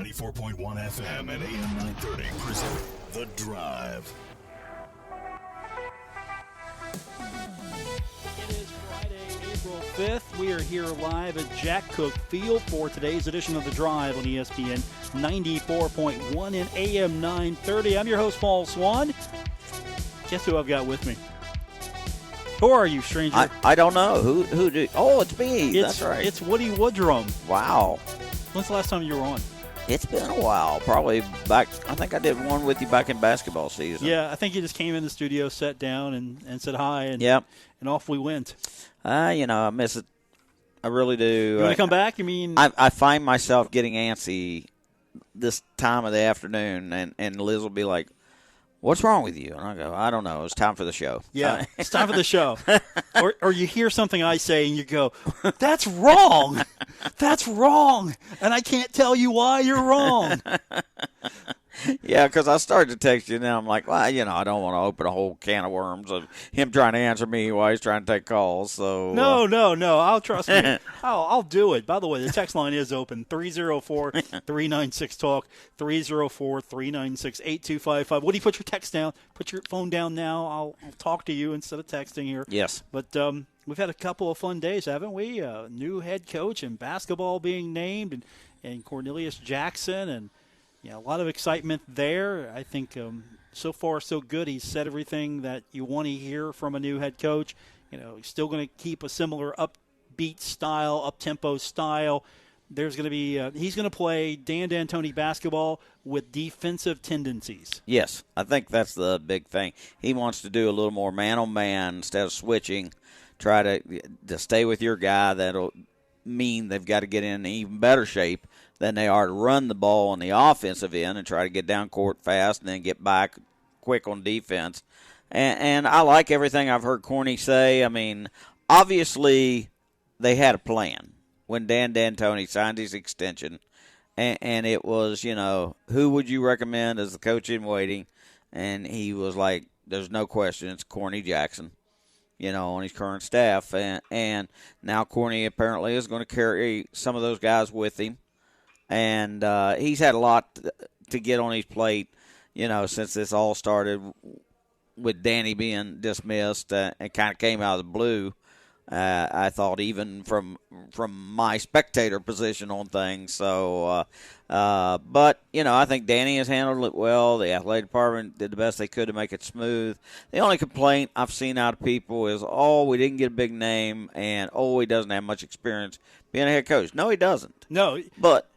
94.1 FM and AM 930 present The Drive. It is Friday, April 5th. We are here live at Jack Cook Field for today's edition of The Drive on ESPN 94.1 and AM 930. I'm your host, Paul Swann. Guess who I've got with me? Who are you, stranger? I don't know. Who do? Oh, it's me. That's right. It's Woody Woodrum. Wow. When's the last time you were on? It's been a while. Probably back. I think I did one with you back in basketball season. Yeah, I think you just came in the studio, sat down, and said hi, and and off we went. I miss it. I really do. You want to come back? You mean? I find myself getting antsy this time of the afternoon, and Liz will be like, "What's wrong with you?" And I go, "I don't know. It's time for the show." Yeah, it's time for the show. Or you hear something I say and you go, "That's wrong. That's wrong." And I can't tell you why you're wrong. Yeah, because I started to text you, and then I'm like, well, I don't want to open a whole can of worms of him trying to answer me while he's trying to take calls. So No. I'll trust me. I'll do it. By the way, the text line is open, 304-396-TALK, 304-396-8255. Woody, put your text down. Put your phone down now. I'll talk to you instead of texting here. Yes. But we've had a couple of fun days, haven't we? New head coach in basketball being named, and Cornelius Jackson, and a lot of excitement there. I think so far so good. He's said everything that you want to hear from a new head coach. He's still going to keep a similar upbeat style, up-tempo style. There's going to be he's going to play Dan D'Antoni basketball with defensive tendencies. Yes, I think that's the big thing. He wants to do a little more man-on-man instead of switching. Try to stay with your guy. That'll mean they've got to get in even better shape than they are to run the ball on the offensive end and try to get down court fast and then get back quick on defense. And I like everything I've heard Corny say. I mean, obviously they had a plan when Dan D'Antoni signed his extension, and it was, who would you recommend as the coach in waiting? And he was like, there's no question, it's Corny Jackson, on his current staff. And now Corny apparently is going to carry some of those guys with him. And he's had a lot to get on his plate, since this all started with Danny being dismissed and kind of came out of the blue. I thought even from my spectator position on things. So, but, I think Danny has handled it well. The athletic department did the best they could to make it smooth. The only complaint I've seen out of people is, we didn't get a big name, and, he doesn't have much experience being a head coach. No, he doesn't. No. But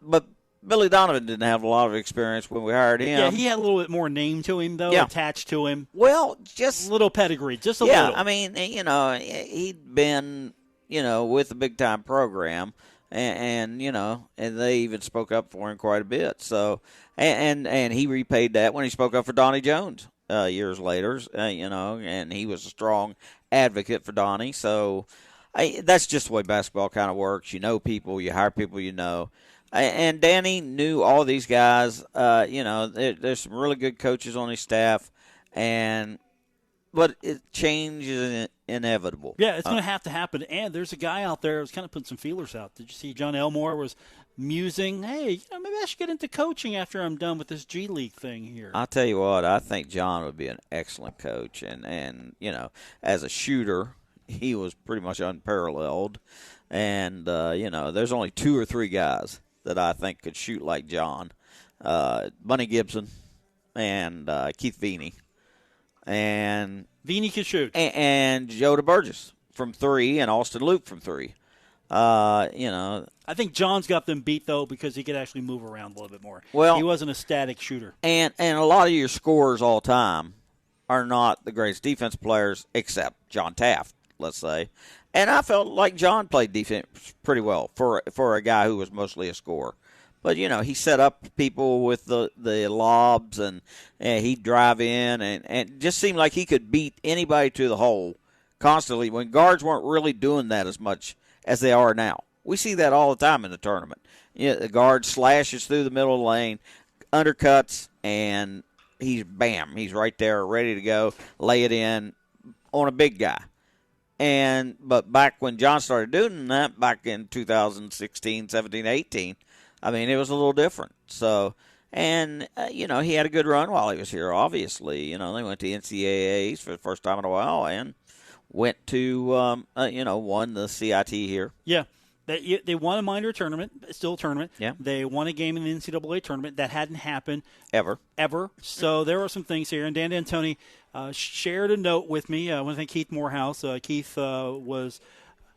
Billy Donovan didn't have a lot of experience when we hired him. Yeah, he had a little bit more name to him, though, attached to him. Well, just a little pedigree, just a little. Yeah, I mean, he'd been, with a big-time program, and they even spoke up for him quite a bit. So, and he repaid that when he spoke up for Donnie Jones years later, and he was a strong advocate for Donnie. So, that's just the way basketball kind of works. You know people, you hire people you know. And Danny knew all these guys. There's some really good coaches on his staff, but change is inevitable. Yeah, it's going to have to happen. And there's a guy out there who's kind of putting some feelers out. Did you see John Elmore was musing, hey, maybe I should get into coaching after I'm done with this G League thing here. I'll tell you what, I think John would be an excellent coach. And as a shooter, he was pretty much unparalleled. And, there's only 2 or 3 guys that I think could shoot like John. Bunny Gibson and Keith Veeney. And Veeney can shoot. And Joe DeBurgess from 3 and Austin Luke from 3. I think John's got them beat, though, because he could actually move around a little bit more. Well, he wasn't a static shooter. And a lot of your scorers all time are not the greatest defense players except John Taft, let's say. And I felt like John played defense pretty well for a guy who was mostly a scorer. But, he set up people with the lobs, and he'd drive in, and it just seemed like he could beat anybody to the hole constantly when guards weren't really doing that as much as they are now. We see that all the time in the tournament. The guard slashes through the middle of the lane, undercuts, and he's right there ready to go, lay it in on a big guy. But back when John started doing that, back in 2016, 17, 18, I mean, it was a little different. So, and, he had a good run while he was here, obviously. They went to NCAAs for the first time in a while and went to, won the CIT here. Yeah. They won a minor tournament, still a tournament. Yeah. They won a game in the NCAA tournament. That hadn't happened Ever. So there were some things here. And Dan D'Antoni shared a note with me. I want to thank Keith Morehouse. Keith was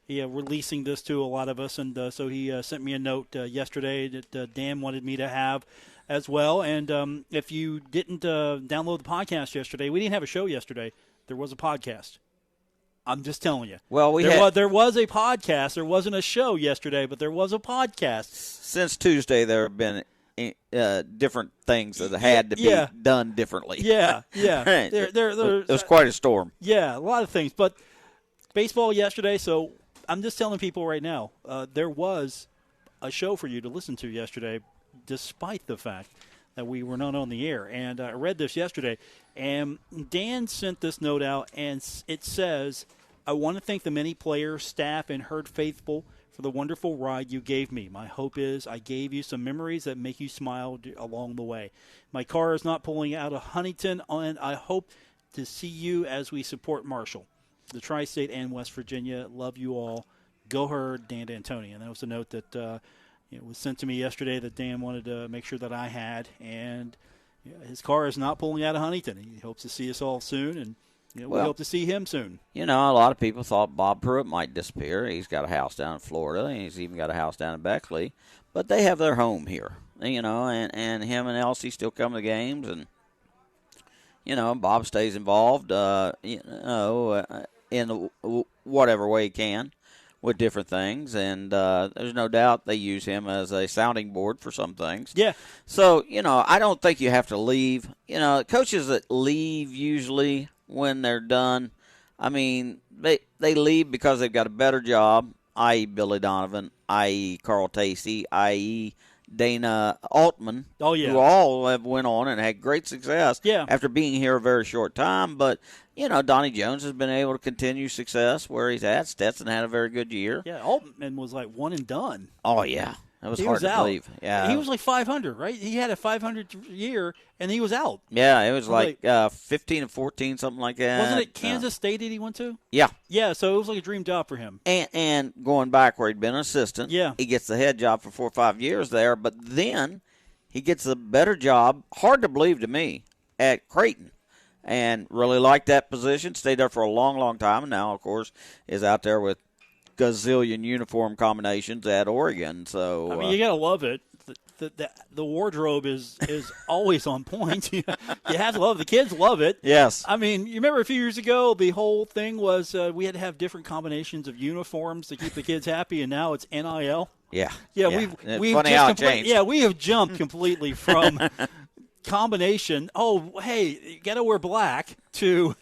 releasing this to a lot of us, and so he sent me a note yesterday that Dan wanted me to have as well. And if you didn't download the podcast yesterday, we didn't have a show yesterday. There was a podcast. I'm just telling you. Well, there was a podcast. There wasn't a show yesterday, but there was a podcast. Since Tuesday, there have been different things that had to be done differently. Yeah. It was quite a storm. Yeah, a lot of things. But baseball yesterday, so I'm just telling people right now, there was a show for you to listen to yesterday, despite the fact that we were not on the air. And I read this yesterday, and Dan sent this note out, and it says, I want to thank the many players, staff, and herd faithful for the wonderful ride you gave me. My hope is I gave you some memories that make you smile along the way. My car is not pulling out of Huntington, and I hope to see you as we support Marshall, the Tri-State, and West Virginia. Love you all. Go Herd, Dan D'Antoni. And that was a note that was sent to me yesterday that Dan wanted to make sure that I had. And his car is not pulling out of Huntington. He hopes to see us all soon, and we hope to see him soon. A lot of people thought Bob Pruitt might disappear. He's got a house down in Florida, and he's even got a house down in Beckley. But they have their home here, and him and Elsie still come to games, and, Bob stays involved, in whatever way he can with different things. And there's no doubt they use him as a sounding board for some things. Yeah. So, I don't think you have to leave. Coaches that leave usually when they're done, I mean, they leave because they've got a better job, i.e. Billy Donovan, i.e. Carl Tacey, i.e. Dana Altman, who all have went on and had great success after being here a very short time. But, Donnie Jones has been able to continue success where he's at. Stetson had a very good year. Yeah, Altman was like one and done. Oh, yeah. That was hard to believe. Yeah, he was like 500, right? He had a 500 year, and he was out. Yeah, it was like 15 and 14, something like that. Wasn't it Kansas State that he went to? Yeah. Yeah, so it was like a dream job for him. And going back where he'd been an assistant, he gets the head job for 4 or 5 years there, but then he gets a better job, hard to believe to me, at Creighton. And really liked that position, stayed there for a long, long time, and now, of course, is out there with gazillion uniform combinations at Oregon. So I mean, you gotta love it. The wardrobe is always on point. You have to love it. The kids love it. Yes. I mean, you remember a few years ago the whole thing was we had to have different combinations of uniforms to keep the kids happy, and now it's NIL. Yeah. We've funny how it changed. Yeah, we have jumped completely from combination. Oh, hey, you got to wear black to.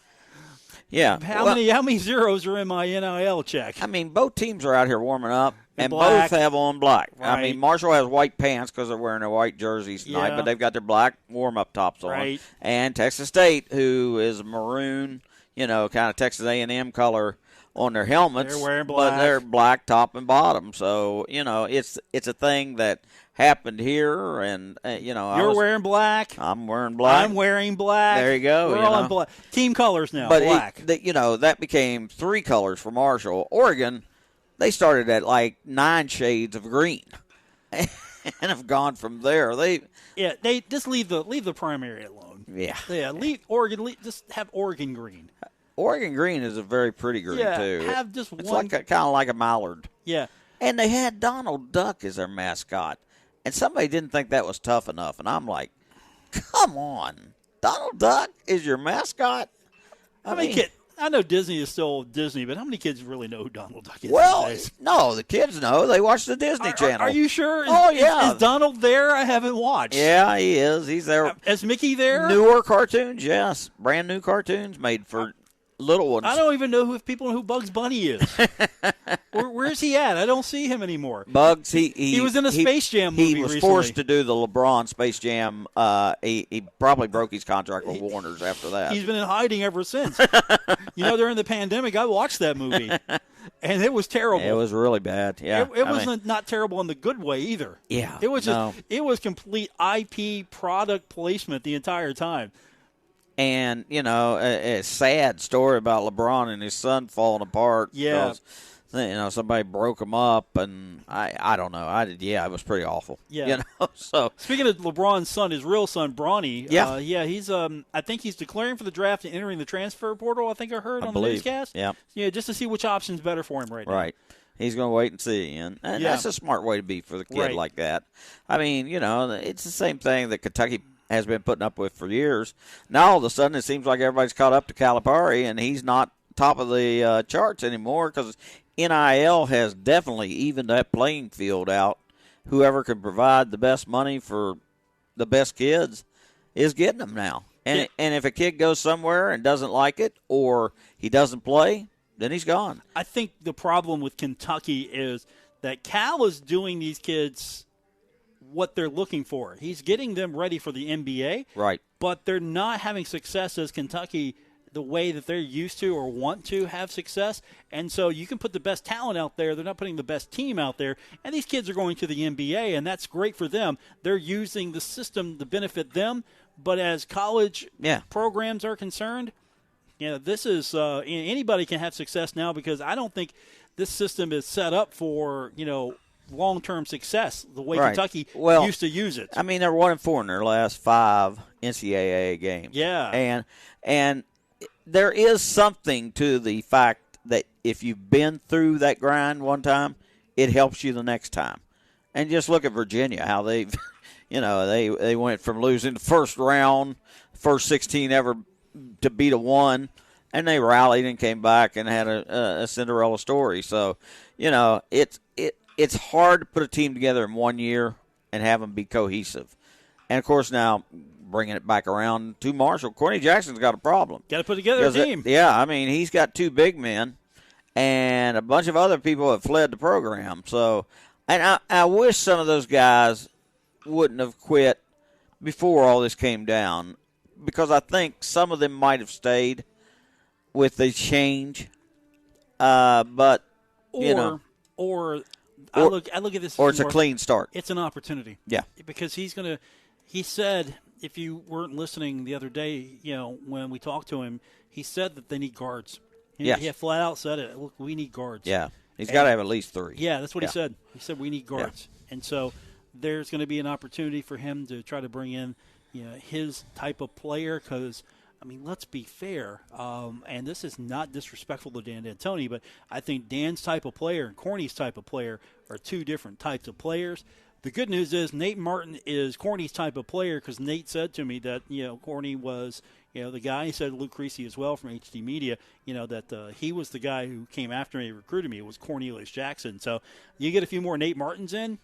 Yeah. How many zeros are in my NIL check? I mean, both teams are out here warming up, and black. both have on black. Right. I mean, Marshall has white pants because they're wearing their white jerseys tonight, but they've got their black warm-up tops on. Right. And Texas State, who is maroon, kind of Texas A&M color on their helmets. They're wearing black. But they're black top and bottom. So, it's a thing that happened here, and You're wearing black. I'm wearing black. I'm wearing black. There you go. We're all in black. Team colors now. But black. That became 3 colors for Marshall. Oregon, they started at like 9 shades of green, and have gone from there. They just leave the primary alone. Yeah. Leave Oregon. Just have Oregon green. Oregon green is a very pretty green too. Have just it's one. It's kind of like a mallard. Yeah. And they had Donald Duck as their mascot. And somebody didn't think that was tough enough. And I'm like, come on. Donald Duck is your mascot? I know Disney is still Disney, but how many kids really know who Donald Duck is? Well, no, the kids know. They watch the Disney Channel. Are you sure? Yeah. Is Donald there? I haven't watched. Yeah, he is. He's there. Is Mickey there? Newer cartoons, yes. Brand new cartoons made for little ones. I don't even know if people know who Bugs Bunny is. Where's he at? I don't see him anymore. Bugs, he was in a Space Jam movie He was recently. forced to do the LeBron Space Jam. He probably broke his contract with Warner's after that. He's been in hiding ever since. During the pandemic, I watched that movie, and it was terrible. It was really bad. Yeah, It wasn't not terrible in the good way either. Yeah, it was just it was complete IP product placement the entire time. And a sad story about LeBron and his son falling apart. Yeah. Because, somebody broke him up, and I don't know. It was pretty awful. Yeah. So speaking of LeBron's son, his real son Bronny. Yeah. He's I think he's declaring for the draft and entering the transfer portal. I think I heard on the believe. newscast. Yeah. Yeah, just to see which option's better for him right now. Right. He's going to wait and see, and that's a smart way to be for the kid like that. I mean, it's the same thing that Kentucky has been putting up with for years. Now all of a sudden it seems like everybody's caught up to Calipari, and he's not top of the charts anymore because NIL has definitely evened that playing field out. Whoever can provide the best money for the best kids is getting them now. And if a kid goes somewhere and doesn't like it or he doesn't play, then he's gone. I think the problem with Kentucky is that Cal is doing these kids what they're looking for. He's getting them ready for the NBA. Right. But they're not having success as Kentucky the way that they're used to or want to have success. And so you can put the best talent out there. They're not putting the best team out there. And these kids are going to the NBA, and that's great for them. They're using the system to benefit them. But as college programs are concerned, this is anybody can have success now because I don't think this system is set up for, long-term success the way Kentucky used to use it. I mean, they're 1-4 in their last 5 NCAA games. Yeah. And there is something to the fact that if you've been through that grind one time, it helps you the next time. And just look at Virginia, how they've, they went from losing the first round, first 16 ever to beat a 1, and they rallied and came back and had a Cinderella story. So, it's hard to put a team together in 1 year and have them be cohesive. And, of course, now bringing it back around to Marshall, Courtney Jackson's got a problem. Got to put together a team. He's got 2 big men, and a bunch of other people have fled the program. So, and I wish some of those guys wouldn't have quit before all this came down because I think some of them might have stayed with the change. But, I look at this. Or it's a clean start. It's an opportunity. Yeah. Because he said, if you weren't listening the other day, when we talked to him, he said that they need guards. He flat out said it. Look, we need guards. Yeah. He's got to have at least 3. Yeah, that's what he said. He said we need guards. Yeah. And so there's going to be an opportunity for him to try to bring in his type of player because – let's be fair, and this is not disrespectful to Dan D'Antoni, but I think Dan's type of player and Corny's type of player are 2 different types of players. The good news is Nate Martin is Corny's type of player because Nate said to me that, Corny was, the guy. He said Luke Creasy as well from HD Media, that he was the guy who came after me, recruited me. It was Cornelius Jackson. So you get a few more Nate Martins in,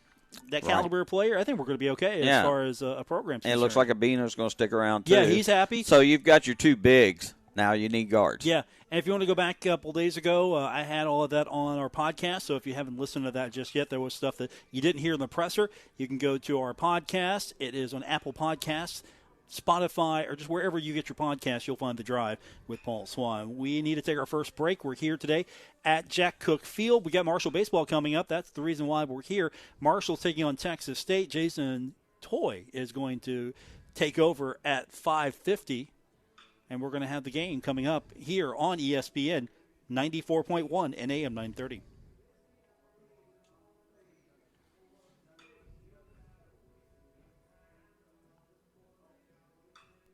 that caliber player, I think we're going to be okay as far as a program. And it looks like Abino's going to stick around, too. Yeah, he's happy. So you've got your 2 bigs. Now you need guards. Yeah, and if you want to go back a couple days ago, I had all of that on our podcast. So if you haven't listened to that just yet, there was stuff that you didn't hear in the presser. You can go to our podcast. It is on Apple Podcasts, Spotify, or just wherever you get your podcast, you'll find The Drive with Paul Swann. We need to take our first break. We're here today at Jack Cook Field. We got Marshall baseball coming up. That's the reason why we're here. Marshall's taking on Texas State. Jason Toy is going to take over at 5:50, and we're going to have the game coming up here on ESPN 94.1 and AM 930.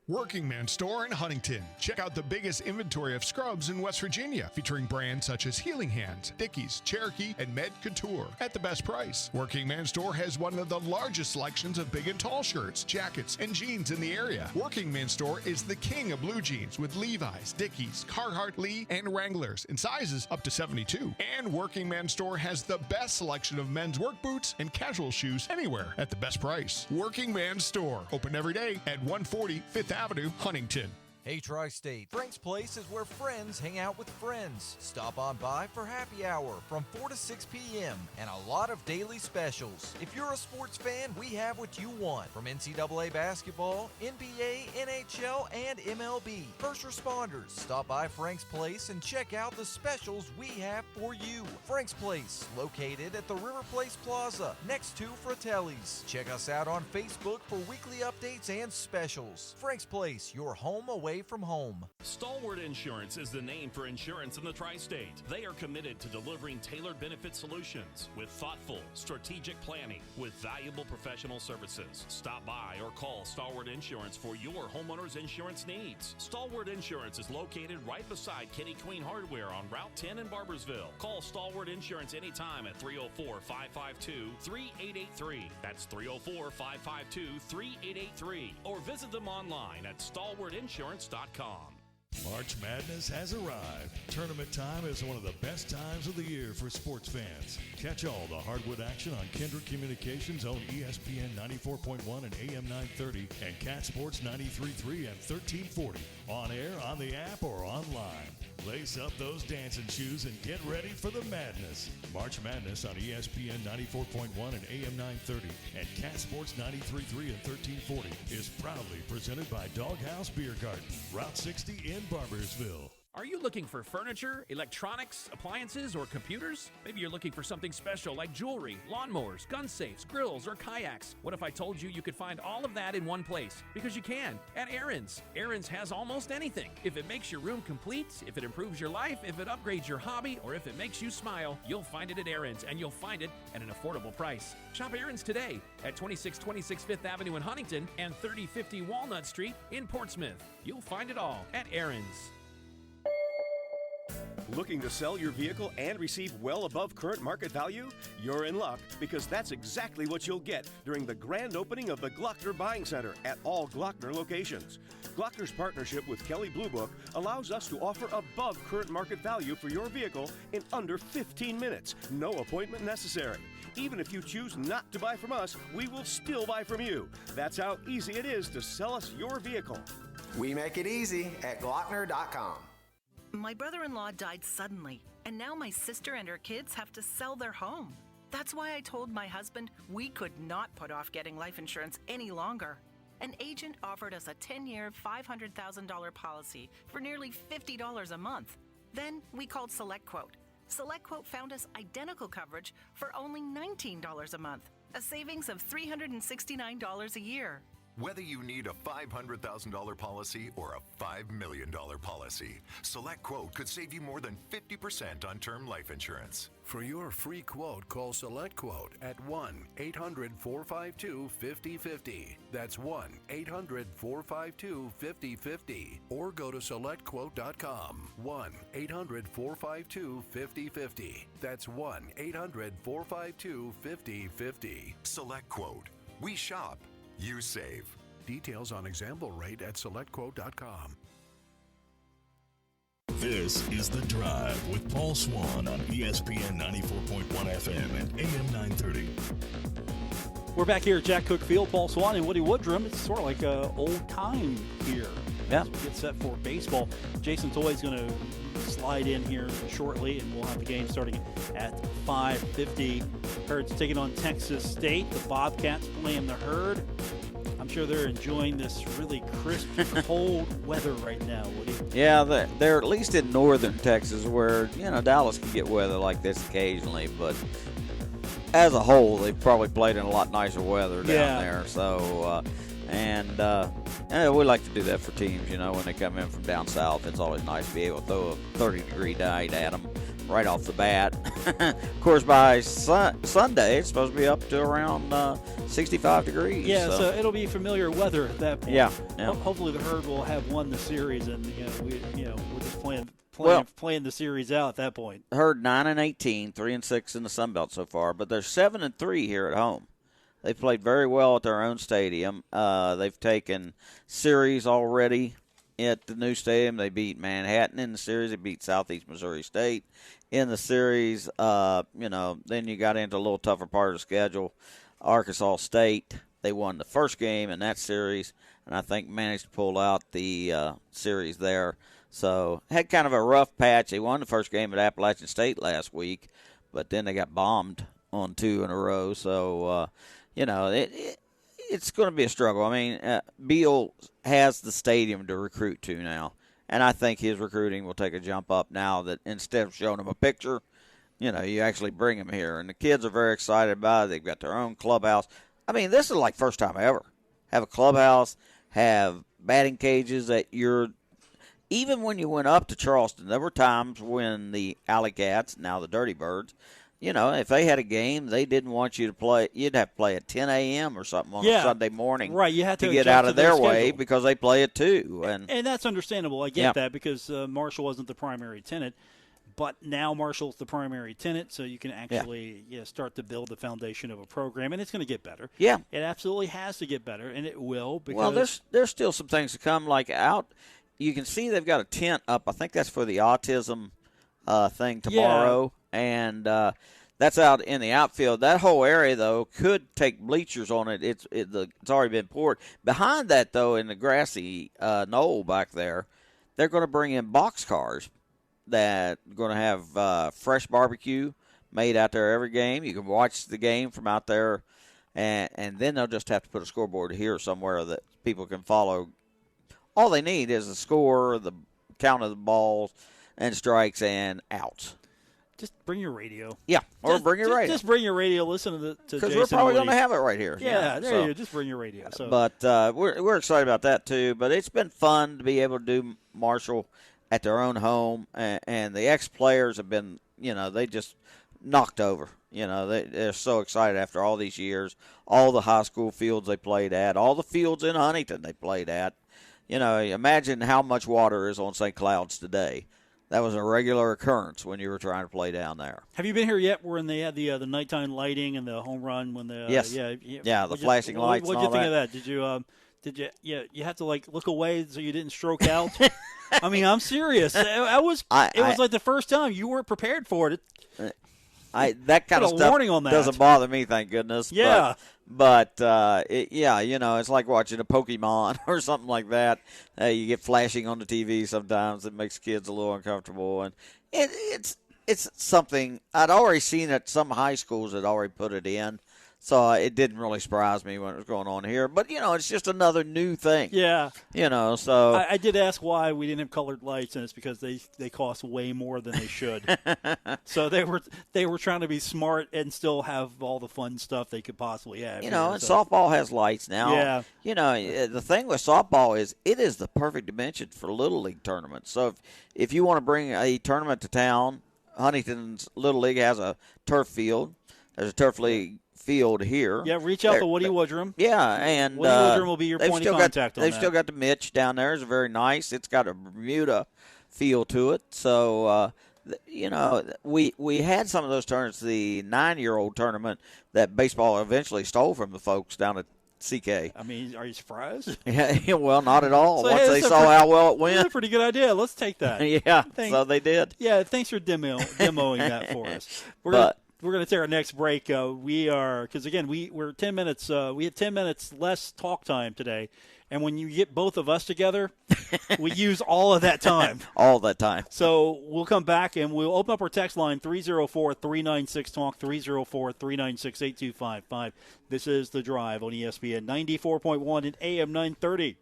Working Man Store in Huntington. Check out the biggest inventory of scrubs in West Virginia, featuring brands such as Healing Hands, Dickies, Cherokee, and Med Couture at the best price. Working Man Store has one of the largest selections of big and tall shirts, jackets, and jeans in the area. Working Man Store is the king of blue jeans with Levi's, Dickies, Carhartt, Lee, and Wranglers in sizes up to 72. And Working Man Store has the best selection of men's work boots and casual shoes anywhere at the best price. Working Man Store, open every day at 140 5th Avenue, Huntington. Hey Tri-State, Frank's Place is where friends hang out with friends. Stop on by for happy hour from 4 to 6 p.m. and a lot of daily specials. If you're a sports fan, we have what you want from NCAA basketball, NBA, NHL, and MLB. First responders, stop by Frank's Place and check out the specials we have for you. Frank's Place, located at the River Place Plaza, next to Fratelli's. Check us out on Facebook for weekly updates and specials. Frank's Place, your home away from home. Stalwart Insurance is the name for insurance in the Tri-State. They are committed to delivering tailored benefit solutions with thoughtful, strategic planning with valuable professional services. Stop by or call Stalwart Insurance for your homeowner's insurance needs. Stalwart Insurance is located right beside Kitty Queen Hardware on Route 10 in Barbersville. Call Stalwart Insurance anytime at 304-552-3883. That's 304-552-3883. Or visit them online at stalwartinsurance.com. March Madness has arrived. Tournament time is one of the best times of the year for sports fans. Catch all the hardwood action on Kendrick Communications own ESPN 94.1 and AM 930 and Cat Sports 93.3 and 1340. On air, on the app, or online. Lace up those dancing shoes and get ready for the madness. March Madness on ESPN 94.1 and AM 930 and Cat Sports 93.3 and 1340 is proudly presented by Doghouse Beer Garden, Route 60 in Barbersville. Are you looking for furniture, electronics, appliances, or computers? Maybe you're looking for something special like jewelry, lawnmowers, gun safes, grills, or kayaks. What if I told you you could find all of that in one place? Because you can, at Aaron's. Aaron's has almost anything. If it makes your room complete, if it improves your life, if it upgrades your hobby, or if it makes you smile, you'll find it at Aaron's, and you'll find it at an affordable price. Shop Aaron's today at 2626 Fifth Avenue in Huntington and 3050 Walnut Street in Portsmouth. You'll find it all at Aaron's. Looking to sell your vehicle and receive well above current market value? You're in luck, because that's exactly what you'll get during the grand opening of the Glockner Buying Center at all Glockner locations. Glockner's partnership with Kelley Blue Book allows us to offer above current market value for your vehicle in under 15 minutes. No appointment necessary. Even if you choose not to buy from us, we will still buy from you. That's how easy it is to sell us your vehicle. We make it easy at Glockner.com. My brother-in-law died suddenly, and now my sister and her kids have to sell their home. That's why I told my husband we could not put off getting life insurance any longer. An agent offered us a 10-year, $500,000 policy for nearly $50 a month. Then we called SelectQuote. SelectQuote found us identical coverage for only $19 a month, a savings of $369 a year. Whether you need a $500,000 policy or a $5 million policy, SelectQuote could save you more than 50% on term life insurance. For your free quote, call SelectQuote at 1-800-452-5050. That's 1-800-452-5050. Or go to SelectQuote.com. 1-800-452-5050. That's 1-800-452-5050. SelectQuote. We shop. You save. Details on example rate at SelectQuote.com. This is The Drive with Paul Swann on ESPN 94.1 FM and AM 930. We're back here at Jack Cook Field. Paul Swann and Woody Woodrum. It's sort of like old time here. Yeah. As we get set for baseball. Jason Toy's going to slide in here shortly, and we'll have the game starting at 5:50. Herd's taking on Texas State. The Bobcats playing the Herd. I'm sure they're enjoying this really crisp, cold weather right now, Woody. Yeah, they're at least in northern Texas, where, Dallas can get weather like this occasionally, but as a whole, they've probably played in a lot nicer weather down there. So, we like to do that for teams, when they come in from down south. It's always nice to be able to throw a 30-degree night at them right off the bat. Of course, by Sunday, it's supposed to be up to around 65 degrees. Yeah, so it'll be familiar weather at that point. Yeah. Hopefully the Herd will have won the series, and we're just playing the series out at that point. Herd 9-18, 3-6 in the Sun Belt so far, but they're 7-3 here at home. They've played very well at their own stadium. They've taken series already at the new stadium. They beat Manhattan in the series. They beat Southeast Missouri State in the series. Then you got into a little tougher part of the schedule. Arkansas State They won the first game in that series, and I think managed to pull out the series there. So had kind of a rough patch. They won the first game at Appalachian State last week, but then they got bombed on 2 in a row. So, it's going to be a struggle. I mean, Beal has the stadium to recruit to now, and I think his recruiting will take a jump up now that instead of showing them a picture, you actually bring them here. And the kids are very excited about it. They've got their own clubhouse. I mean, this is like first time ever. Have a clubhouse, have batting cages that even when you went up to Charleston, there were times when the Alley Cats, now the Dirty Birds, if they had a game, they didn't want you to play. You'd have to play at 10 a.m. or something on a Sunday morning, right? You had to get out of their way because they play at 2. And that's understandable. I get that because Marshall wasn't the primary tenant, but now Marshall's the primary tenant, so you can actually start to build the foundation of a program, and it's going to get better. Yeah, it absolutely has to get better, and it will. Because well, there's still some things to come. Like out, you can see they've got a tent up. I think that's for the autism thing tomorrow, and that's out in the outfield. That whole area, though, could take bleachers on it. It's already been poured. Behind that, though, in the grassy knoll back there, they're going to bring in boxcars that are going to have fresh barbecue made out there every game. You can watch the game from out there, and then they'll just have to put a scoreboard here somewhere that people can follow. All they need is the score, the count of the balls and strikes and outs. Just bring your radio. Yeah, or bring your radio. Just bring your radio. Listen to Jason. Because we're probably going to have it right here. Yeah, there you go. Just bring your radio. So. But we're excited about that, too. But it's been fun to be able to do Marshall at their own home. And the ex-players have been, they just knocked over. They're so excited after all these years. All the high school fields they played at. All the fields in Huntington they played at. Imagine how much water is on St. Cloud's today. That was a regular occurrence when you were trying to play down there. Have you been here yet when they had the nighttime lighting and the home run? When the yes, the flashing lights. What did you think of that? Did you you have to look away so you didn't stroke out? I mean, I'm serious. It was like the first time you weren't prepared for it. That kind of stuff doesn't bother me, thank goodness. Yeah. But it's like watching a Pokemon or something like that. You get flashing on the TV sometimes. It makes kids a little uncomfortable. And it's something. I'd already seen it. Some high schools had already put it in. So it didn't really surprise me when it was going on here. But, it's just another new thing. Yeah. So. I did ask why we didn't have colored lights, and it's because they cost way more than they should. So they were trying to be smart and still have all the fun stuff they could possibly have. And softball has lights now. Yeah. The thing with softball is it is the perfect dimension for Little League tournaments. So if you want to bring a tournament to town, Huntington's Little League has a turf field. There's a turf league field here. Yeah, reach out to Woody Woodrum. Yeah, and Woody Woodrum will be your point of contact on that. They've still got the Mitch down there. It's very nice. It's got a Bermuda feel to it. So, we had some of those tournaments, the 9-year-old tournament that baseball eventually stole from the folks down at CK. I mean, are you surprised? Yeah, well, not at all. Once they saw how well it went. That's a pretty good idea. Let's take that. Yeah, so they did. Yeah, thanks for demoing that for us. We're going to take our next break. Because again, we're 10 minutes. We have 10 minutes less talk time today, and when you get both of us together, we use all of that time. All that time. So we'll come back and we'll open up our text line 304-396-TALK, 304-396-8255. This is The Drive on ESPN 94.1 and AM 930.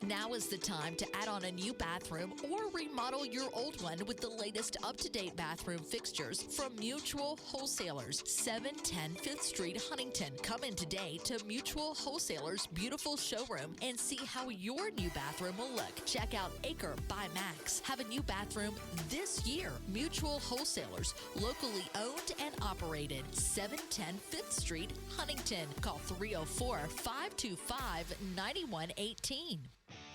Now is the time to add on a new bathroom or remodel your old one with the latest up-to-date bathroom fixtures from Mutual Wholesalers, 710 5th Street, Huntington. Come in today to Mutual Wholesalers' beautiful showroom and see how your new bathroom will look. Check out Acre by Max. Have a new bathroom this year. Mutual Wholesalers, locally owned and operated, 710 5th Street, Huntington. Call 304-525-9118.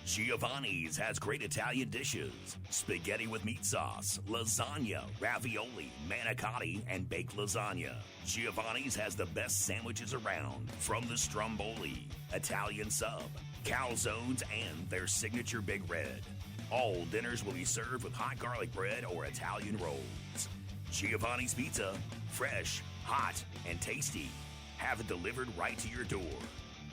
Giovanni's has great Italian dishes. Spaghetti with meat sauce, lasagna, ravioli, manicotti, and baked lasagna. Giovanni's has the best sandwiches around, from the stromboli, Italian sub, calzones, and their signature Big Red. All dinners will be served with hot garlic bread or Italian rolls. Giovanni's Pizza, fresh, hot, and tasty. Have it delivered right to your door.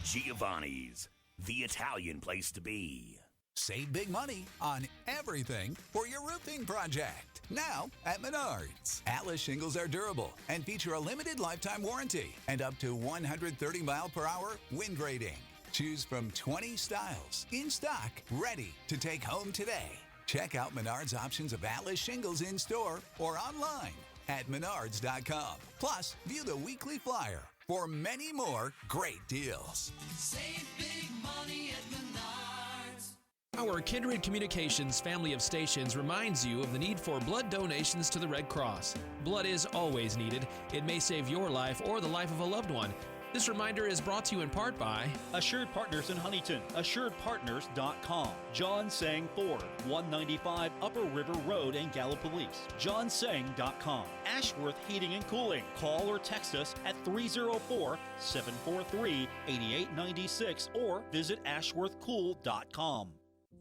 Giovanni's, the Italian place to be. Save big money on everything for your roofing project. Now at Menards. Atlas shingles are durable and feature a limited lifetime warranty and up to 130 mile per hour wind rating. Choose from 20 styles in stock, ready to take home today. Check out Menards options of Atlas shingles in store or online at menards.com. Plus, view the weekly flyer for many more great deals. Save big money at Menards. Our Kindred Communications family of stations reminds you of the need for blood donations to the Red Cross. Blood is always needed. It may save your life or the life of a loved one. This reminder is brought to you in part by Assured Partners in Huntington, AssuredPartners.com, John Sang Ford, 195 Upper River Road in Gallipolis, JohnSang.com, Ashworth Heating and Cooling. Call or text us at 304-743-8896 or visit AshworthCool.com.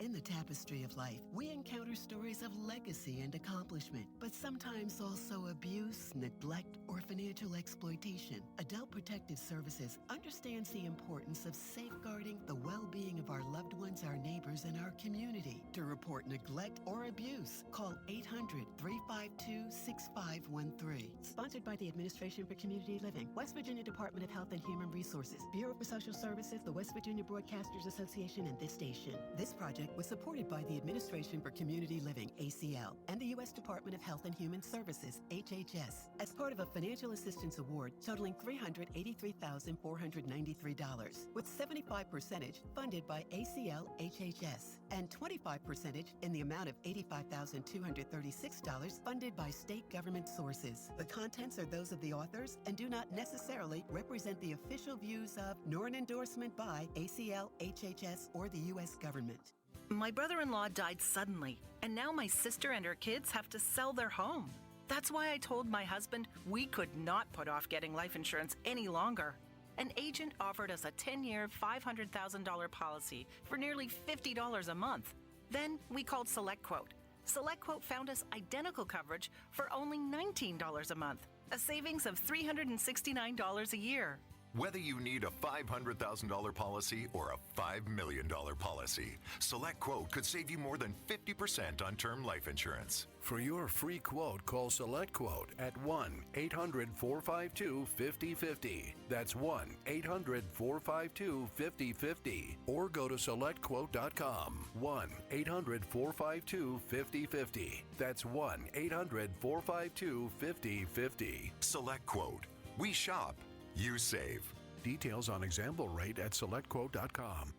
In the tapestry of life, we encounter stories of legacy and accomplishment, but sometimes also abuse, neglect, or financial exploitation. Adult Protective Services understands the importance of safeguarding the well-being of our loved ones, our neighbors, and our community. To report neglect or abuse, call 800-352-6513. Sponsored by the Administration for Community Living, West Virginia Department of Health and Human Resources, Bureau for Social Services, the West Virginia Broadcasters Association, and this station. This project was supported by the Administration for Community Living, ACL, and the U.S. Department of Health and Human Services, HHS, as part of a financial assistance award totaling $383,493, with 75% funded by ACL, HHS, and 25% in the amount of $85,236 funded by state government sources. The contents are those of the authors and do not necessarily represent the official views of, nor an endorsement by, ACL, HHS, or the U.S. government. My brother-in-law died suddenly, and now my sister and her kids have to sell their home. That's why I told my husband we could not put off getting life insurance any longer. An agent offered us a 10-year, $500,000 policy for nearly $50 a month. Then we called SelectQuote. SelectQuote found us identical coverage for only $19 a month, a savings of $369 a year. Whether you need a $500,000 policy or a $5 million policy, SelectQuote could save you more than 50% on term life insurance. For your free quote, call SelectQuote at 1-800-452-5050. That's 1-800-452-5050. Or go to SelectQuote.com. 1-800-452-5050. That's 1-800-452-5050. SelectQuote. We shop. You save. Details on example rate at SelectQuote.com.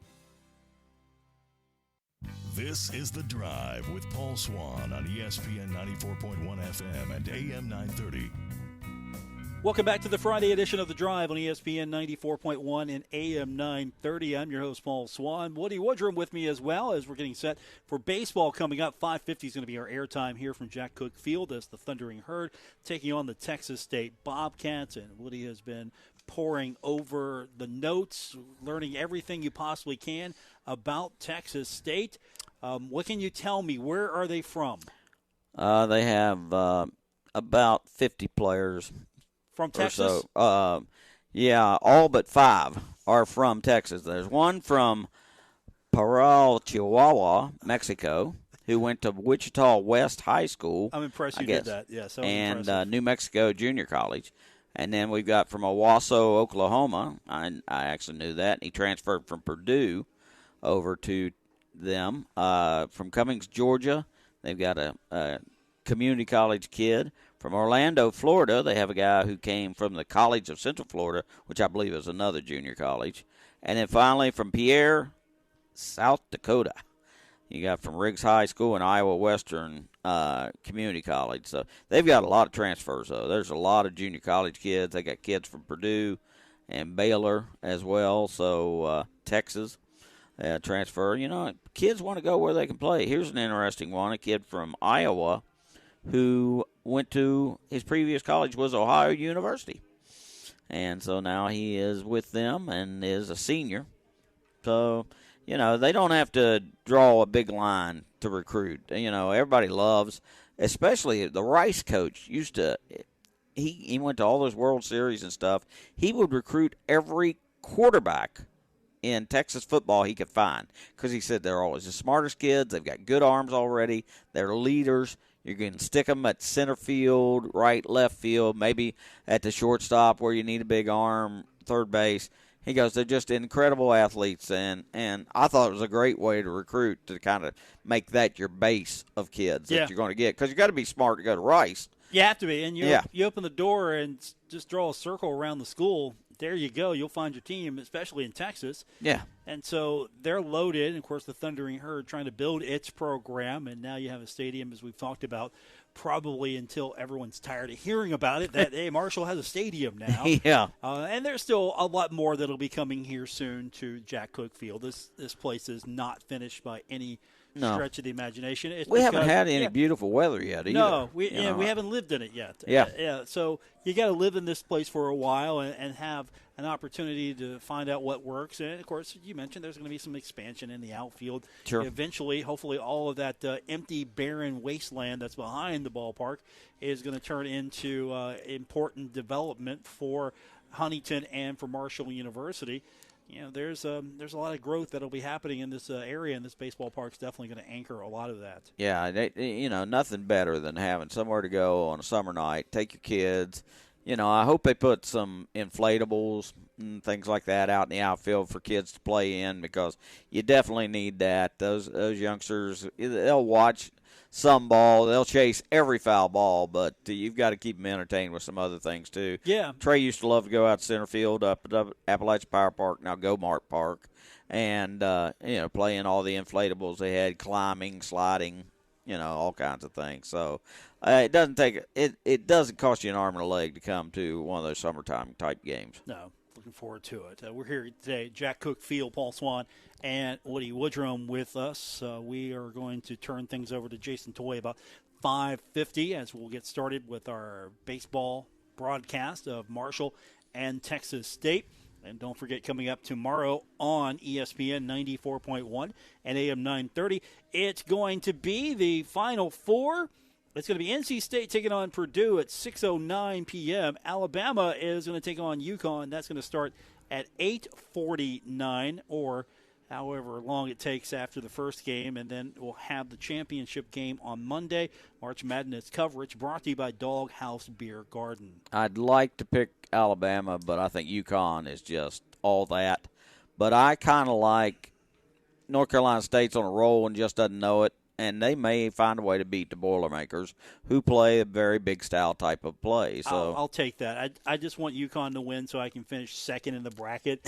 This is The Drive with Paul Swann on ESPN 94.1 FM and AM 930. Welcome back to the Friday edition of The Drive on ESPN 94.1 and AM 930. I'm your host, Paul Swann. Woody Woodrum with me as well as we're getting set for baseball coming up. 5:50 is going to be our airtime here from Jack Cook Field as the Thundering Herd taking on the Texas State Bobcats. And Woody has been poring over the notes, learning everything you possibly can about Texas State. What can you tell me? Where are they from? They have about 50 players. From Texas? So. Yeah, all but 5 are from Texas. There's one from Parral, Chihuahua, Mexico, who went to Wichita West High School. I'm impressed you did that. Yeah, so and New Mexico Junior College. And then we've got from Owasso, Oklahoma. I actually knew that. He transferred from Purdue over to them. From Cummings, Georgia, they've got a community college kid. From Orlando, Florida, they have a guy who came from the College of Central Florida, which I believe is another junior college. And then finally from Pierre, South Dakota. You got from Riggs High School and Iowa Western Community College. So they've got a lot of transfers, though. There's a lot of junior college kids. They got kids from Purdue and Baylor as well. So Texas transfer. You know, kids want to go where they can play. Here's an interesting one. A kid from Iowa who went to his previous college was Ohio University. And so now he is with them and is a senior. So, you know, they don't have to draw a big line to recruit. You know, everybody loves, especially the Rice coach used to, he went to all those World Series and stuff. He would recruit every quarterback in Texas football he could find, because he said they're always the smartest kids. They've got good arms already. They're leaders. You can stick them at center field, right, left field, maybe at the shortstop where you need a big arm, third base. He goes, they're just incredible athletes, and I thought it was a great way to recruit, to kind of make that your base of kids that you're going to get, because you got to be smart to go to Rice. You have to be, and you open the door and just draw a circle around the school. There you go. You'll find your team, especially in Texas. Yeah. And so they're loaded. And, of course, the Thundering Herd trying to build its program. And now you have a stadium, as we've talked about, probably until everyone's tired of hearing about it, that, hey, Marshall has a stadium now. Yeah. And there's still a lot more that will be coming here soon to Jack Cook Field. This place is not finished by any stretch of the imagination. It's we haven't had any beautiful weather yet either. No, we haven't lived in it yet. Yeah. So you got to live in this place for a while and have an opportunity to find out what works. And, of course, you mentioned there's going to be some expansion in the outfield. Sure. Eventually, hopefully, all of that empty, barren wasteland that's behind the ballpark is going to turn into important development for Huntington and for Marshall University. You know, there's a lot of growth that'll be happening in this area, and this baseball park's definitely going to anchor a lot of that. Yeah, nothing better than having somewhere to go on a summer night. Take your kids. I hope they put some inflatables and things like that out in the outfield for kids to play in, because you definitely need that. Those youngsters, they'll watch some ball. They'll chase every foul ball, but you've got to keep them entertained with some other things too. Yeah. Trey used to love to go out to center field up at Appalachian Power Park, now Go-Mart Park, and play in all the inflatables they had, climbing, sliding, all kinds of things. So it doesn't cost you an arm and a leg to come to one of those summertime type games. No. Looking forward to it. We're here today, Jack Cook Field, Paul Swann, and Woody Woodrum with us. We are going to turn things over to Jason Toy about 5:50 as we'll get started with our baseball broadcast of Marshall and Texas State. And don't forget, coming up tomorrow on ESPN 94.1 and AM 930, it's going to be the Final Four. It's going to be NC State taking on Purdue at 6:09 p.m. Alabama is going to take on UConn. That's going to start at 8:49, or however long it takes after the first game. And then we'll have the championship game on Monday. March Madness coverage brought to you by Dog House Beer Garden. I'd like to pick Alabama, but I think UConn is just all that. But I kind of like North Carolina State's on a roll and just doesn't know it. And they may find a way to beat the Boilermakers, who play a very big style type of play. So I'll take that. I just want UConn to win so I can finish second in the bracket,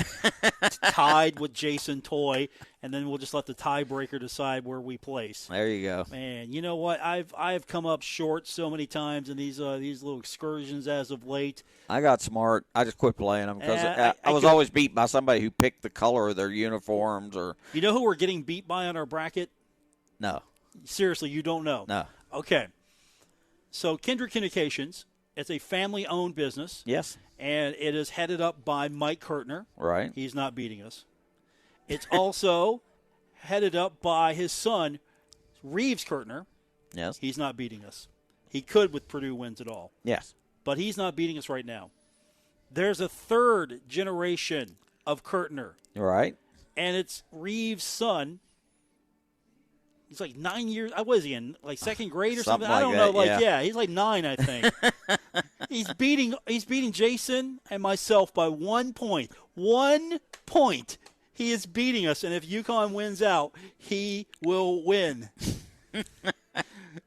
tied with Jason Toy, and then we'll just let the tiebreaker decide where we place. There you go. Man, you know what? I've come up short so many times in these little excursions as of late. I got smart. I just quit playing them because I was always beat by somebody who picked the color of their uniforms. Or you know who we're getting beat by on our bracket? No. Seriously, you don't know? No. Okay. So Kindred Communications, it's a family-owned business. Yes. And it is headed up by Mike Kurtner. Right. He's not beating us. It's also headed up by his son, Reeves Kurtner. Yes. He's not beating us. He could with Purdue wins it all. Yes. But he's not beating us right now. There's a third generation of Kurtner. Right. And it's Reeves' son. He's like 9 years. What is he in? Like second grade or something? I don't know. Yeah, he's like 9, I think. He's beating Jason and myself by 1 point. 1 point. He is beating us, and if UConn wins out, he will win.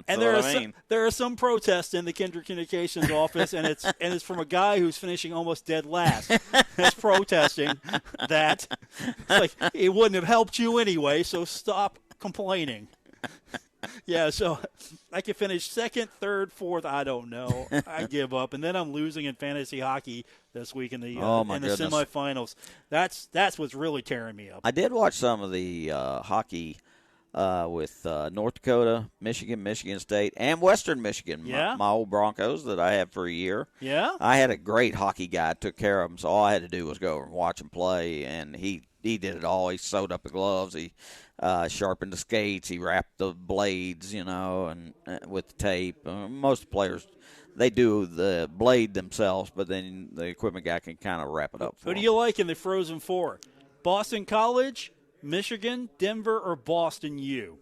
And there are some protests in the Kindred Communications office, and it's from a guy who's finishing almost dead last. That's protesting that. It's like, it wouldn't have helped you anyway, so stop complaining. Yeah, so I could finish second, third, fourth. I don't know. I give up, and then I'm losing in fantasy hockey this week in the semifinals. That's what's really tearing me up. I did watch some of the hockey with North Dakota, Michigan State, and Western Michigan. Yeah. My old Broncos that I had for a year. Yeah. I had a great hockey guy, took care of them, so all I had to do was go over and watch him play, and he did it all. He sewed up the gloves. He sharpened the skates. He wrapped the blades, and with the tape. Most players, they do the blade themselves, but then the equipment guy can kind of wrap it up for Who do them. you like in the Frozen Four? Boston College, Michigan, Denver, or Boston U?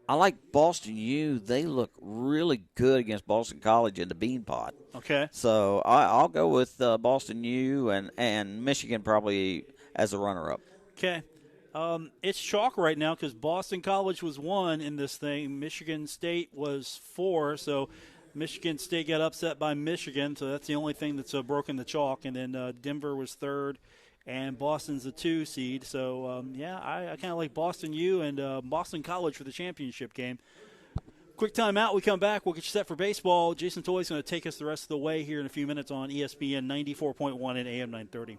I like Boston U. They look really good against Boston College in the Bean Pot. Okay. So I'll go with Boston U and Michigan probably as a runner-up. Okay. It's chalk right now because Boston College was 1 in this thing. Michigan State was 4, so Michigan State got upset by Michigan, so that's the only thing that's broken the chalk. And then Denver was 3rd, and Boston's a 2 seed. So, I kind of like Boston U and Boston College for the championship game. Quick timeout. We come back. We'll get you set for baseball. Jason Toy's going to take us the rest of the way here in a few minutes on ESPN 94.1 and AM 930.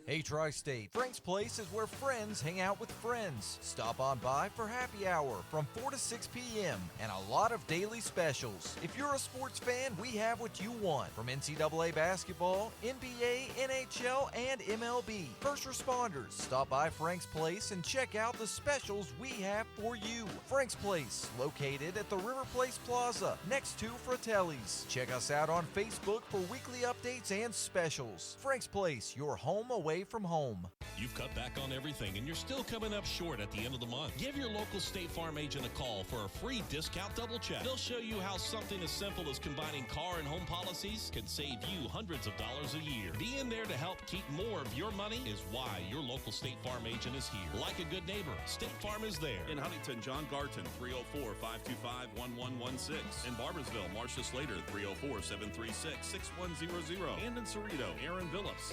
Hey, Tri-State, Frank's Place is where friends hang out with friends. Stop on by for happy hour from 4 to 6 p.m. and a lot of daily specials. If you're a sports fan, we have what you want. From NCAA basketball, NBA, NHL, and MLB. First responders, stop by Frank's Place and check out the specials we have for you. Frank's Place, located at the River Place Plaza, next to Fratelli's. Check us out on Facebook for weekly updates and specials. Frank's Place, your home away from home. You've cut back on everything and you're still coming up short at the end of the month. Give your local State Farm agent a call for a free discount double check. They'll show you how something as simple as combining car and home policies can save you hundreds of dollars a year. Being there to help keep more of your money is why your local State Farm agent is here. Like a good neighbor, State Farm is there. In Huntington, John Garton, 304-525-1116. In Barboursville, Marcia Slater, 304-736-6100. And in Cerrito, Aaron Billups,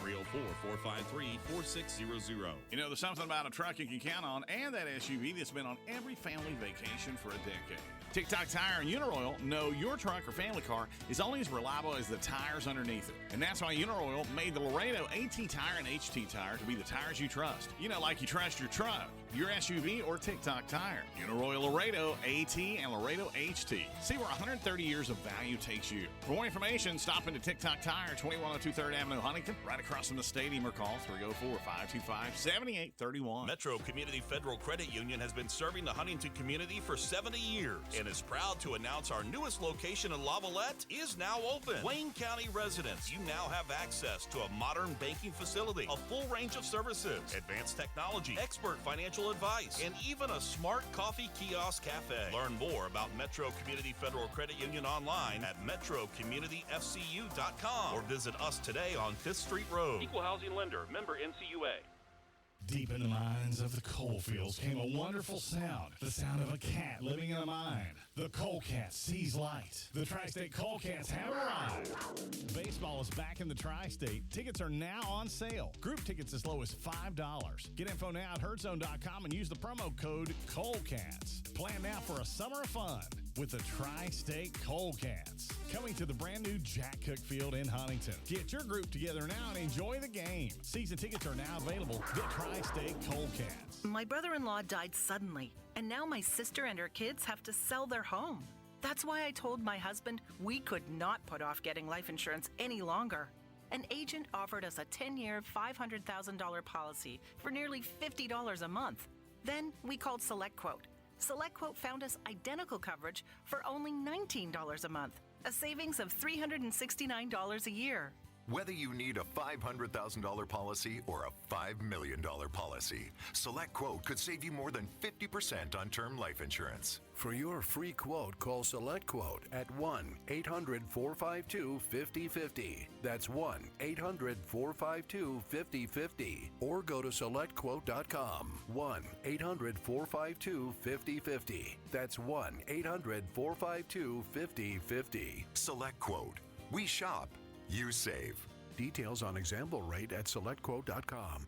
304-453-4600. You know, there's something about a truck you can count on and that SUV that's been on every family vacation for a decade. TikTok Tire and Uniroyal know your truck or family car is only as reliable as the tires underneath it. And that's why Uniroyal made the Laredo AT Tire and HT Tire to be the tires you trust. You know, like you trust your truck, your SUV, or TikTok Tire. Uniroyal Laredo AT and Laredo HT. See where 130 years of value takes you. For more information, stop into TikTok Tire, 2102 3rd Avenue, Huntington, right across from the stadium, or call 304-525-7831. Metro Community Federal Credit Union has been serving the Huntington community for 70 years and is proud to announce our newest location in Lavalette is now open. Wayne County residents, you now have access to a modern banking facility, a full range of services, advanced technology, expert financial advice, and even a smart coffee kiosk cafe. Learn more about Metro Community Federal Credit Union online at metrocommunityfcu.com or visit us today on 5th Street Road. Equal housing lender, member NCUA. Deep in the mines of the coal fields came a wonderful sound, the sound of a cat living in a mine. The Coal Cats sees light. The Tri-State Coal Cats have arrived. Baseball is back in the Tri-State. Tickets are now on sale. Group tickets as low as $5. Get info now at herdzone.com and use the promo code COLCATS. Plan now for a summer of fun with the Tri-State Coal Cats. Coming to the brand new Jack Cook Field in Huntington. Get your group together now and enjoy the game. Season tickets are now available. Get Tri-State Coal Cats. My brother-in-law died suddenly, and now my sister and her kids have to sell their home. That's why I told my husband we could not put off getting life insurance any longer. An agent offered us a 10-year, $500,000 policy for nearly $50 a month. Then we called SelectQuote. SelectQuote found us identical coverage for only $19 a month, a savings of $369 a year. Whether you need a $500,000 policy or a $5 million policy, SelectQuote could save you more than 50% on term life insurance. For your free quote, call SelectQuote at 1-800-452-5050. That's 1-800-452-5050. Or go to SelectQuote.com. 1-800-452-5050. That's 1-800-452-5050. SelectQuote. We shop. You save. Details on example rate at SelectQuote.com.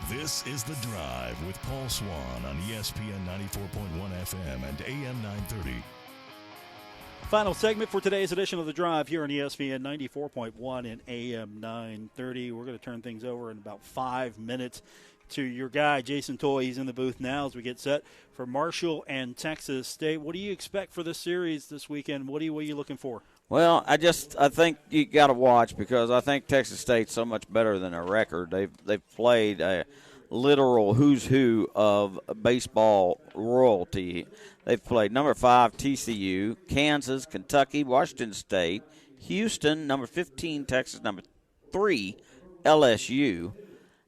This is The Drive with Paul Swann on ESPN 94.1 FM and AM 930. Final segment for today's edition of The Drive here on ESPN 94.1 and AM 930. We're going to turn things over in about 5 minutes to your guy, Jason Toy. He's in the booth now as we get set for Marshall and Texas State. What do you expect for this series this weekend? What are you looking for? Well, I think you got to watch because I think Texas State's so much better than their record. They've played a literal who's who of baseball royalty. They've played number 5 TCU, Kansas, Kentucky, Washington State, Houston, number 15, Texas, number 3, LSU.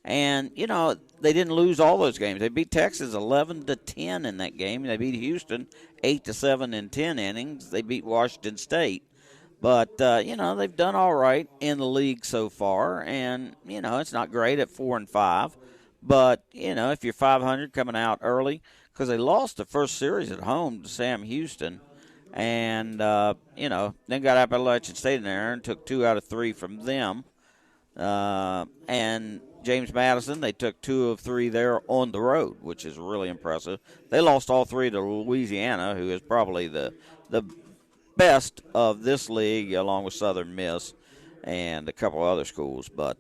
And, they didn't lose all those games. They beat Texas 11-10 in that game. They beat Houston 8-7 in 10 innings. They beat Washington State. But, they've done all right in the league so far. And, it's not great at 4-5. But, if you're 500 coming out early, because they lost the first series at home to Sam Houston. And, then got Appalachian State in there and took 2 out of 3 from them. And James Madison, they took 2 of 3 there on the road, which is really impressive. They lost all 3 to Louisiana, who is probably the best of this league, along with Southern Miss and a couple other schools. But,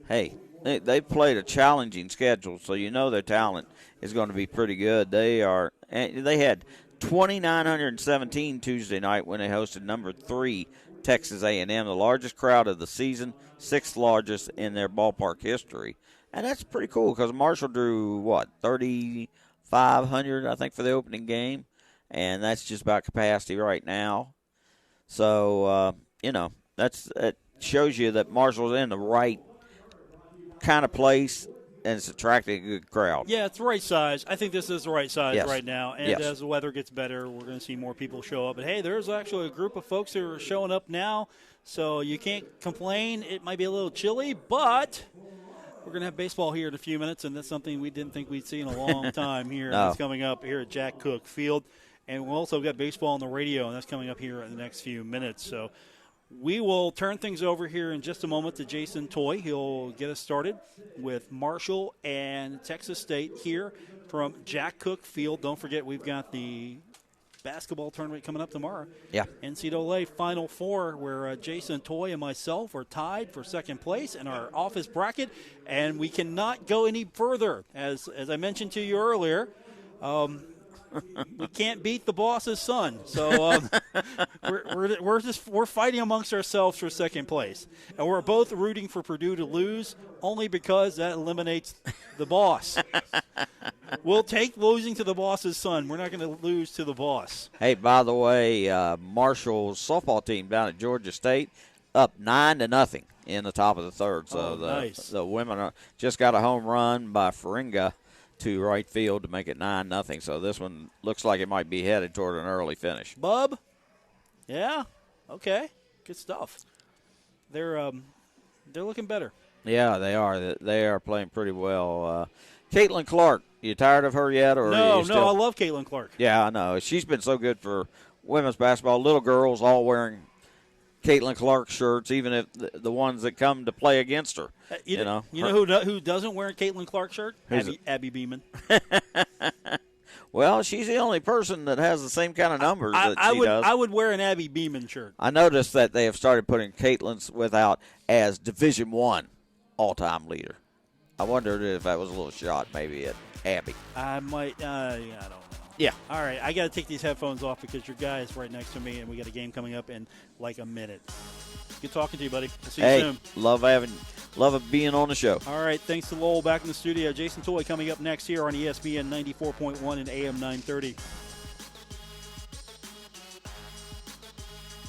hey, they played a challenging schedule, so their talent is going to be pretty good. They had 2,917 Tuesday night when they hosted number 3 Texas A&M, the largest crowd of the season, 6th largest in their ballpark history. And that's pretty cool because Marshall drew, 3,500, I think, for the opening game. And that's just about capacity right now. So, that shows you that Marshall's in the right kind of place, and it's attracting a good crowd. Yeah, it's the right size. I think this is the right size Yes. right now. And Yes. as the weather gets better, we're going to see more people show up. But, hey, there's actually a group of folks who are showing up now, so you can't complain. It might be a little chilly, but we're going to have baseball here in a few minutes, and that's something we didn't think we'd see in a long time here. No. And that's coming up here at Jack Cook Field. And we'll also got baseball on the radio, and that's coming up here in the next few minutes. So we will turn things over here in just a moment to Jason Toy. He'll get us started with Marshall and Texas State here from Jack Cook Field. Don't forget, we've got the basketball tournament coming up tomorrow. Yeah. NCAA Final Four, where Jason Toy and myself are tied for second place in our office bracket, and we cannot go any further. As I mentioned to you earlier, we can't beat the boss's son, so we're fighting amongst ourselves for second place, and we're both rooting for Purdue to lose, only because that eliminates the boss. We'll take losing to the boss's son. We're not going to lose to the boss. Hey, by the way, Marshall's softball team down at Georgia State up 9-0 in the top of the third. So nice. The women just got a home run by Faringa to right field to make it 9-0. So this one looks like it might be headed toward an early finish. Bub? Yeah. Okay. Good stuff. They're looking better. Yeah, they are. They are playing pretty well. Caitlin Clark, you tired of her yet? Or No, still... I love Caitlin Clark. Yeah, I know. She's been so good for women's basketball. Little girls all wearing Caitlin Clark shirts, even if the ones that come to play against her. You know who doesn't wear a Caitlin Clark shirt? Abby Beeman. Well, she's the only person that has the same kind of numbers that she does. I would wear an Abby Beeman shirt. I noticed that they have started putting Caitlin's without as Division I all-time leader. I wondered if that was a little shot maybe at Abby. I might. I don't know. Yeah. All right, I got to take these headphones off because your guy is right next to me, and we got a game coming up in like a minute. Good talking to you, buddy. I'll see you soon. Love being on the show. All right, thanks to Lowell back in the studio. Jason Toy coming up next here on ESPN 94.1 and AM 930.